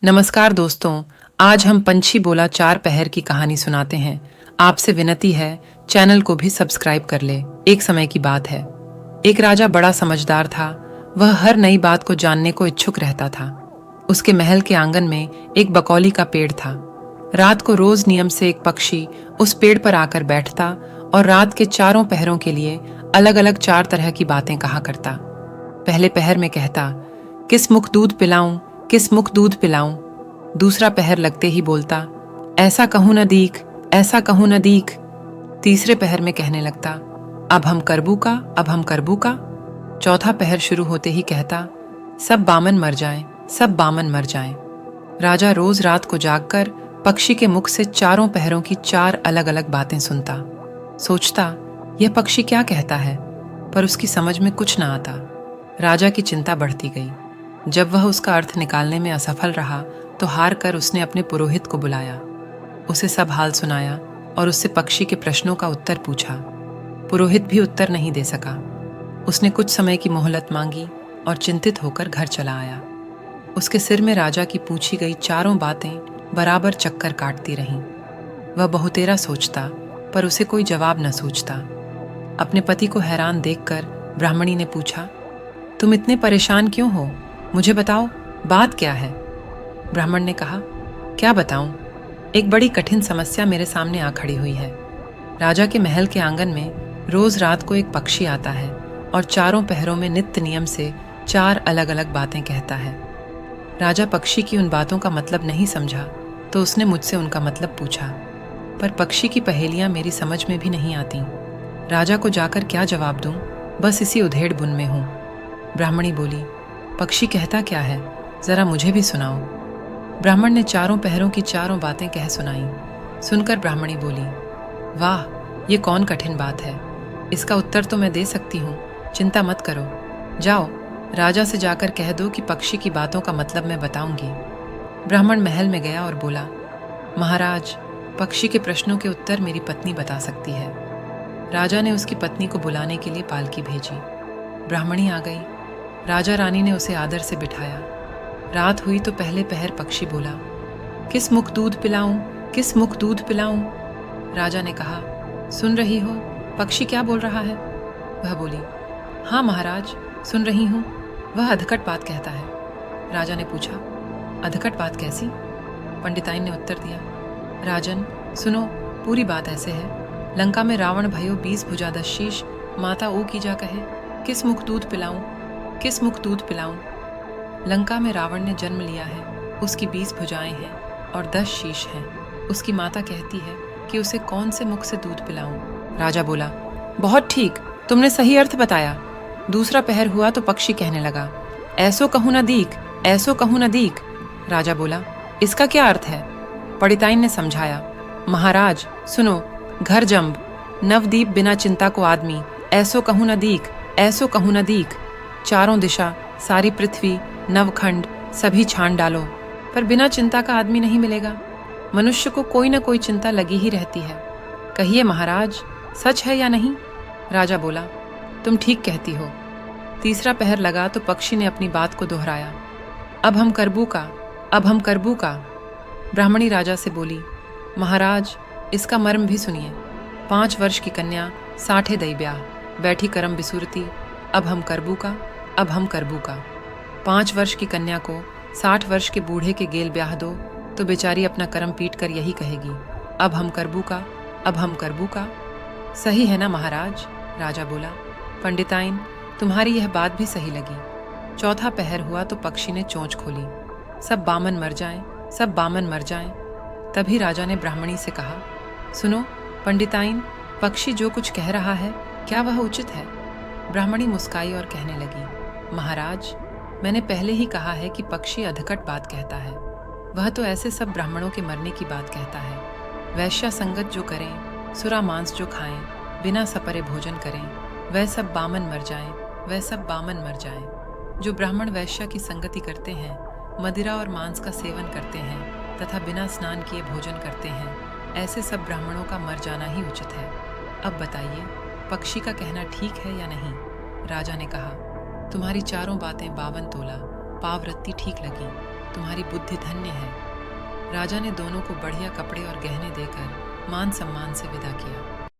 नमस्कार दोस्तों, आज हम पंछी बोला चार पहर की कहानी सुनाते हैं। आपसे विनती है, चैनल को भी सब्सक्राइब कर ले। एक समय की बात है, एक राजा बड़ा समझदार था। वह हर नई बात को जानने को इच्छुक रहता था। उसके महल के आंगन में एक बकौली का पेड़ था। रात को रोज नियम से एक पक्षी उस पेड़ पर आकर बैठता और रात के चारों पहरों के लिए अलग अलग चार तरह की बातें कहा करता। पहले पहर में कहता, किस मुख दूध पिलाऊं, किस मुख दूध पिलाऊं। दूसरा पहर लगते ही बोलता, ऐसा कहूं न दीख, ऐसा कहूं न दीख। तीसरे पहर में कहने लगता, अब हम करबू का, अब हम करबू का। चौथा पहर शुरू होते ही कहता, सब बामन मर जाएं, सब बामन मर जाएं। राजा रोज रात को जागकर पक्षी के मुख से चारों पहरों की चार अलग अलग बातें सुनता। सोचता, यह पक्षी क्या कहता है, पर उसकी समझ में कुछ न आता। राजा की चिंता बढ़ती गई। जब वह उसका अर्थ निकालने में असफल रहा तो हार कर उसने अपने पुरोहित को बुलाया। उसे सब हाल सुनाया और उससे पक्षी के प्रश्नों का उत्तर पूछा। पुरोहित भी उत्तर नहीं दे सका। उसने कुछ समय की मोहलत मांगी और चिंतित होकर घर चला आया। उसके सिर में राजा की पूछी गई चारों बातें बराबर चक्कर काटती रहीं। वह बहुतेरा सोचता, पर उसे कोई जवाब न सूझता। अपने पति को हैरान देखकर ब्राह्मणी ने पूछा, तुम इतने परेशान क्यों हो, मुझे बताओ, बात क्या है। ब्राह्मण ने कहा, क्या बताऊं, एक बड़ी कठिन समस्या मेरे सामने आ खड़ी हुई है। राजा के महल के आंगन में रोज रात को एक पक्षी आता है और चारों पहरों में नित्य नियम से चार अलग अलग बातें कहता है। राजा पक्षी की उन बातों का मतलब नहीं समझा तो उसने मुझसे उनका मतलब पूछा, पर पक्षी की पहेलियां मेरी समझ में भी नहीं आती। राजा को जाकर क्या जवाब दूं, बस इसी उधेड़ बुन में हूं। ब्राह्मणी बोली, पक्षी कहता क्या है, जरा मुझे भी सुनाओ। ब्राह्मण ने चारों पहरों की चारों बातें कह सुनाई। सुनकर ब्राह्मणी बोली, वाह, ये कौन कठिन बात है, इसका उत्तर तो मैं दे सकती हूँ, चिंता मत करो। जाओ, राजा से जाकर कह दो कि पक्षी की बातों का मतलब मैं बताऊंगी। ब्राह्मण महल में गया और बोला, महाराज, पक्षी के प्रश्नों के उत्तर मेरी पत्नी बता सकती है। राजा ने उसकी पत्नी को बुलाने के लिए पालकी भेजी। ब्राह्मणी आ गई। राजा रानी ने उसे आदर से बिठाया। रात हुई तो पहले पहर पक्षी बोला, किस मुख दूध पिलाऊं, किस मुख दूध पिलाऊं। राजा ने कहा, सुन रही हो, पक्षी क्या बोल रहा है। वह बोली, हाँ महाराज, सुन रही हूँ, वह अधकट बात कहता है। राजा ने पूछा, अधकट बात कैसी। पंडिताइन ने उत्तर दिया, राजन सुनो, पूरी बात ऐसे है, लंका में रावण भयो 20 भुजा 10 शीश, माता ओ की जा कहे, किस मुख दूध पिलाऊं, किस मुख दूध पिलाऊं। लंका में रावण ने जन्म लिया है, उसकी 20 भुजाएं हैं और 10 शीश हैं। उसकी माता कहती है कि उसे कौन से मुख से दूध पिलाऊं। राजा बोला, बहुत ठीक, तुमने सही अर्थ बताया। दूसरा पहर हुआ तो पक्षी कहने लगा, ऐसो कहूं न दीख, ऐसो कहूं न दीख। राजा बोला, इसका क्या अर्थ है। पंडिताइन ने समझाया, महाराज सुनो, घर जंब नवदीप बिना चिंता को आदमी, ऐसो कहूं न दीख, ऐसो कहूं न दीख। चारों दिशा, सारी पृथ्वी, नवखंड सभी छान डालो, पर बिना चिंता का आदमी नहीं मिलेगा। मनुष्य को कोई न कोई चिंता लगी ही रहती है। कहिए महाराज, सच है या नहीं। राजा बोला, तुम ठीक कहती हो। तीसरा पहर लगा तो पक्षी ने अपनी बात को दोहराया, अब हम करबू का, अब हम करबू का। ब्राह्मणी राजा से बोली, महाराज, इसका मर्म भी सुनिए। 5 वर्ष की कन्या 60 दई ब्याह, बैठी करम बिसुरती, अब हम करबू का, अब हम करबू का। 5 वर्ष की कन्या को 60 वर्ष के बूढ़े के गेल ब्याह दो तो बेचारी अपना करम पीट कर यही कहेगी, अब हम करबू का, अब हम करबू का। सही है ना महाराज। राजा बोला, पंडिताइन, तुम्हारी यह बात भी सही लगी। चौथा पहर हुआ तो पक्षी ने चोंच खोली, सब बामन मर जाएं, सब बामन मर जाएं। तभी राजा ने ब्राह्मणी से कहा, सुनो पंडिताइन, पक्षी जो कुछ कह रहा है, क्या वह उचित है। ब्राह्मणी मुस्काई और कहने लगी, महाराज, मैंने पहले ही कहा है कि पक्षी अधकट बात कहता है। वह तो ऐसे सब ब्राह्मणों के मरने की बात कहता है। वैश्या संगत जो करें, सुरा मांस जो खाएं, बिना सपरे भोजन करें, वह सब बामन मर जाएं, वह सब बामन मर जाएं। जो ब्राह्मण वैश्या की संगति करते हैं, मदिरा और मांस का सेवन करते हैं तथा बिना स्नान किए भोजन करते हैं, ऐसे सब ब्राह्मणों का मर जाना ही उचित है। अब बताइए, पक्षी का कहना ठीक है या नहीं। राजा ने कहा, तुम्हारी चारों बातें 52 तोला पावरत्ती ठीक लगी। तुम्हारी बुद्धि धन्य है। राजा ने दोनों को बढ़िया कपड़े और गहने देकर मान सम्मान से विदा किया।